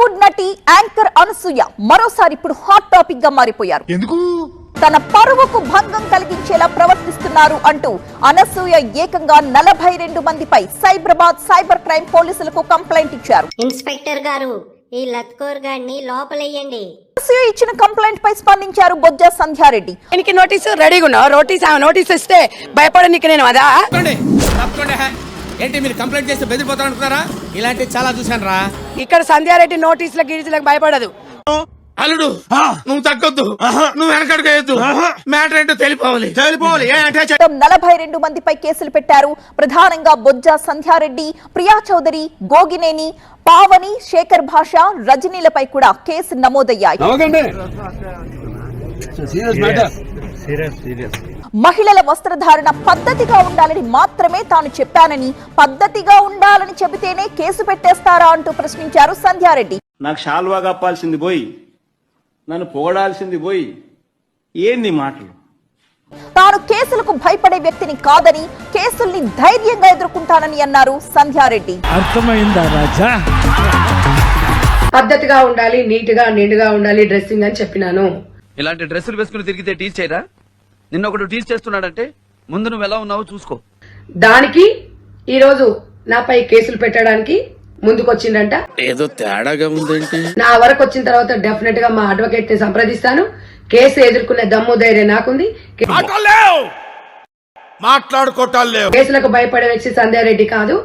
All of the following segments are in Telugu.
బాలీవుడ్ నటి యాంకర్ అనసూయ మరోసారి ఇప్పుడు హాట్ టాపిక్ గా మారిపోయారు. ఎందుకు? తన పరువుకు భంగం కలిగించేలా ప్రవర్తిస్తున్నారు అంటూ అనసూయ ఏకంగా 42 మందిపై సైబరాబాద్ సైబర్ క్రైమ్ పోలీసులకు కంప్లైంట్ ఇచ్చారు. ఇన్స్పెక్టర్ గారు, ఈ లత్కోర్ గాడిని లోపలెయ్యండి. అనసూయ ఇచ్చిన కంప్లైంట్ పై స్పందించారు బొజ్జ సంధ్యారెడ్డి. దీనికి నోటీసు రెడీగా ఉన్నా నోటీస్ ఇస్తే భయపడనికి నేను అదా ఏంటి మీరు కంప్లైంట్ చేస్తే బెదిరిపోతారనుకున్నారా? ఇలాంటి చాలా చూశాను రా. ఇక్కడ సంధ్యారెడ్డి నోటీసుల గిరిజలకు భయపడదు. అల్లుడు నువ్వు తగ్గొద్దు, నువ్వు వెనకడుగేయద్దు, మ్యాటర్ ఏంటో తెలిపోవాలి. 42 మందిపై కేసులు పెట్టారు. ప్రధానంగా బొజ్జ సంధ్యారెడ్డి, ప్రియా చౌదరి, గోగినేని, పావని, శేఖర్ భాష, రజనీలపై కూడా కేసు నమోదయ్యాయి. మహిళల వస్త్రధారణ పద్ధతిగా ఉండాలని మాత్రమే తాను చెప్పానని, పద్ధతిగా ఉండాలని చెబితేనే కేసు పెట్టేస్తారా అంటూ ప్రశ్నించారు సంధ్యారెడ్డి. నాకు షాల్వా కప్పాల్సింది పోయి, నన్ను పొగడాల్సింది పోయి, ఏంది మాటలు? తాను కేసులకు భయపడే వ్యక్తిని కాదని, కేసుల్ని ధైర్యంగా ఎదుర్కొంటానని అన్నారు సంధ్యారెడ్డి. అర్థమైందా రాజా? పద్ధతిగా ఉండాలి, నీట్ గా నిండుగా ఉండాలి డ్రెస్సింగ్ అని చెప్పినాను. ఇలాంటి డ్రెస్సులు వేసుకుని తిరిగితే టీచ్ చేయరా? నిన్న ఒకడు టీచ్ చేస్తున్నాడంటే ముందు నువ్వు ఎలా ఉన్నావో చూసుకో. దానికి ఈ రోజు నాపై కేసులు పెట్టడానికి ముందుకొచ్చిందంట. ఏదో తేడాగా ఉందేంటి? నా వరకు వచ్చిన తర్వాత డెఫినెట్ గా మా అడ్వకేట్ ని సంప్రదిస్తాను. కేసు ఎదుర్కొనే దమ్ము ధైర్యం నాకుంది. మాట్లాడుకోవటాలు లేవు. కేసులకు భయపడే వ్యక్తి సంధ్యారెడ్డి కాదు.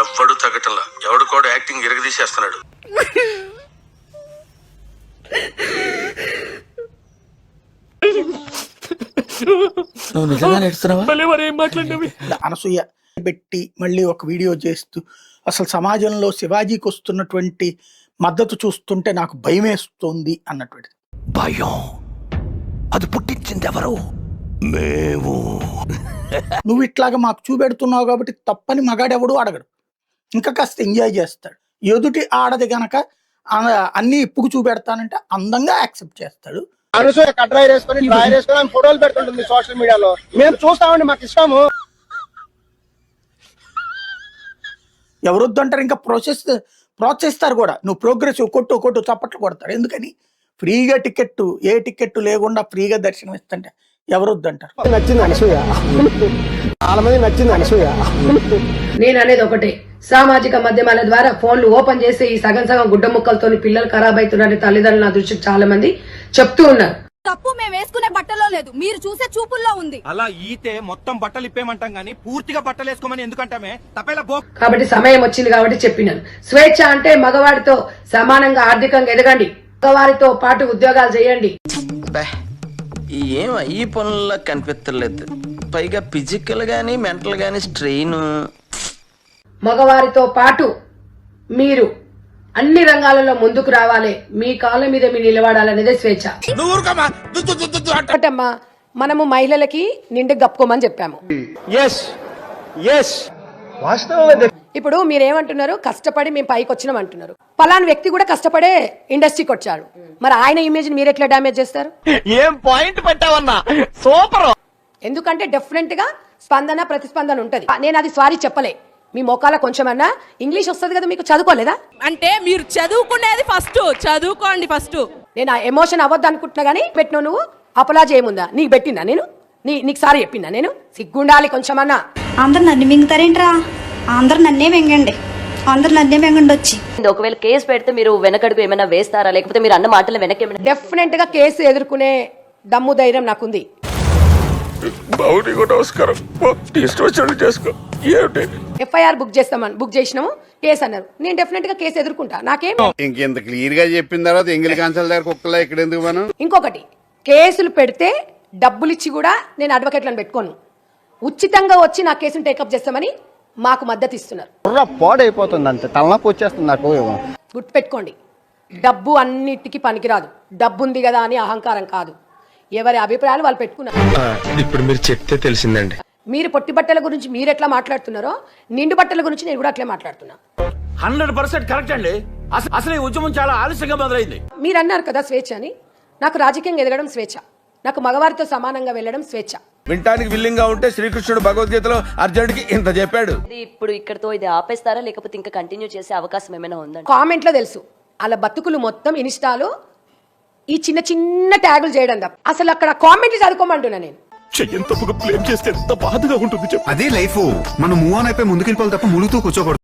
ఎవ్వడు తగ్గటంలా, ఎవడు కూడా యాక్టింగ్ ఇరగదీసేస్తున్నాడు. అనసూయ పెట్టి మళ్ళీ ఒక వీడియో చేస్తూ అసలు సమాజంలో శివాజీకి వస్తున్నటువంటి మద్దతు చూస్తుంటే నాకు భయమేస్తుంది అన్నటువంటి. భయం అది పుట్టించింది ఎవరు? మేము. నువ్వు ఇట్లాగా మాకు చూపెడుతున్నావు కాబట్టి తప్పని మగాడెవడు అడగడు, ఇంకా కాస్త ఎంజాయ్ చేస్తాడు. ఎదుటి ఆడది గనక అన్ని ఇప్పుకు చూపెడతానంటే అందంగా యాక్సెప్ట్ చేస్తాడు. అనసూయ కట్రాయి వేసుకొని డ్రాయర్ వేసుకొని ఫోటోలు పెడుతుంటుంది సోషల్ మీడియాలో. మేము చూస్తామండి, మాకు ఇష్టము. ఎవరొద్దు అంటారు, ఇంకా ప్రోత్సహిస్తారు కూడా. నువ్వు ప్రోగ్రెసివ్ కొట్టు చప్పట్లు కొడతారు. ఎందుకని? ఫ్రీగా టికెట్, ఏ టికెట్ లేకుండా ఫ్రీగా దర్శనం ఇస్తుంటే ఎవరొద్దు అంటారు. నచ్చింది అనసూయ, చాలా మంది నచ్చింది అనసూయ. నేను అనేది ఒకటే, సామాజిక మాధ్యమాల ద్వారా ఫోన్లు ఓపెన్ చేసి ఈ సగం గుడ్డ ముక్కలతో పిల్లలు ఖరాబ్ అవుతున్నారని తల్లిదండ్రులు నా దృష్టికి చాలా మంది చెప్తూ ఉన్నారు. తప్పు మేము వేసుకునే బట్టల్లో లేదు, మీరు చూసే చూపుల్లో ఉంది. అలా ఈతే మొత్తం బట్టలు ఇప్పేమంటాం గానీ పూర్తిగా బట్టలు వేసుకోమని ఎందుకంటామే? తప్పేలా బో. కాబట్టి సమయం వచ్చింది కాబట్టి చెప్పినాను. స్వేచ్ఛ అంటే మగవాడితో సమానంగా ఆర్థికంగా ఎదగండి, మగవారితో పాటు ఉద్యోగాలు చేయండి. ఏం ఈ పనుల్లో కనిపించలేదు, పైగా ఫిజికల్ గానీ మెంటల్ గానీ స్ట్రెయిన్. మగవారితో పాటు మీరు అన్ని రంగాలలో ముందుకు రావాలి, మీ కాళ్ళ మీద మీరు నిలబడాలనేదే స్వేచ్ఛ. ఒకటమ్మా, మనము మహిళలకి నిండు గప్పుకోమని చెప్పాము. ఇప్పుడు మీరేమంటున్నారు? కష్టపడి మేము పైకి వచ్చినాం అంటున్నారు. పలానా వ్యక్తి కూడా కష్టపడే ఇండస్ట్రీకి వచ్చాడు. మరి ఆయన ఇమేజ్ మీరు ఎట్లా డామేజ్ చేస్తారు? ఏం పాయింట్ పెట్టావన్నా, సూపర్. ఎందుకంటే డెఫినెట్ గా స్పందన ప్రతిస్పందన ఉంటది. నేను అది సారీ చెప్పలే, మీ మొక్కల కొంచెమన్నా ఇంగ్లీష్ వస్తుంది కదా, మీకు చదువుకోలేదా? అంటే మీరు చదువుకునేది ఫస్ట్, చదువుకోండి ఫస్ట్. నేను ఆ ఎమోషన్ అవ్వద్దు అనుకుంటున్నా గానీ పెట్టినావు నువ్వు. అపలాజ్ ఏముందా? నీకు పెట్టినా నేను? నీకు సారీ చెప్పినా నేను? సిగ్గుండాలి కొంచెమన్నా. అందరు నన్ను మింగుతారేంట్రా? అందరు నన్నే మింగండి, అందరు నన్నే మింగండి వచ్చి. ఒకవేళ కేసు పెడితే మీరు వెనకడుగు ఏమైనా వేస్తారా, లేకపోతే మీరు అన్న మాటలు వెనక్కి ఏమైనా? డెఫినెట్ గా కేసు ఎదుర్కొనే దమ్ము ధైర్యం నాకుంది. ఎఫ్ఐఆర్ బుక్ చేసినాము, కేసు అన్నారు. నేను డెఫినెట్ గా కేసు ఎదుర్కొంటా. నాకేం ఇంకెంత క్లియర్ గా చెప్పిన తర్వాత ఎంగిలి కాంచాల దగ్గర కుక్కలా ఇక్కడ ఎందుకు మనం? ఇంకొకటి, కేసులు పెడితే డబ్బులు ఇచ్చి కూడా నేను అడ్వకేట్లను పెట్టుకోను. ఉచితంగా వచ్చి నా కేసును టేకప్ చేస్తామని మాకు మద్దతు ఇస్తున్నారు. పాడైపోతుంది అంతే, తలనొప్పి వచ్చేస్తుంది నాకు. గుర్తుపెట్టుకోండి, డబ్బు అన్నిటికీ పనికిరాదు. డబ్బు ఉంది కదా అని అహంకారం కాదు. ఎవరి అభిప్రాయాలు వాళ్ళు పెట్టుకున్నారు. ఇప్పుడు మీరు చెప్తే తెలిసిందండి. మీరు పొట్టి బట్టల గురించి మీరు ఎట్లా మాట్లాడుతున్నారో నిండు బట్టల గురించి నేను కూడా అట్లే మాట్లాడుతున్నా. 100% కరెక్ట్ అండి. అసలు ఈ ఉద్యమం చాలా ఆలస్యంగా మొదలైంది. మీరు అన్నారు కదా స్వేచ్ఛ అని. నాకు రాజకీయంగా ఎదగడం స్వేచ్ఛ, నాకు మగవారితో సమానంగా వెళ్ళడం స్వేచ్ఛ. వింటానికి విల్లింగ్ గా ఉంటే శ్రీకృష్ణుడు భగవద్గీతలో అర్జునుడికి ఇంత చెప్పాడు. ఇది ఇప్పుడు ఇక్కడతో ఇది ఆపేస్తారా లేకపోతే ఇంకా కంటిన్యూ చేసే అవకాశం ఏమైనా ఉందండి? కామెంట్లో తెలుసు అలా బతుకులు మొత్తం ఇన్స్టాలో ఈ చిన్న చిన్న ట్యాగులు చేయడం తప్ప అసలు అక్కడ కామెంట్లు చదువుకోమంటున్నా నేను. చెయ్యని తప్పుగా బ్లేమ్ చేస్తే ఎంత బాధగా ఉంటుంది చెప్పు. అదే లైఫ్ మనం మూవ్ ఆన్ అయిపోయి ముందుకెళ్ళిపోవాలి తప్ప ములుగుతూ కూర్చోకూడదు.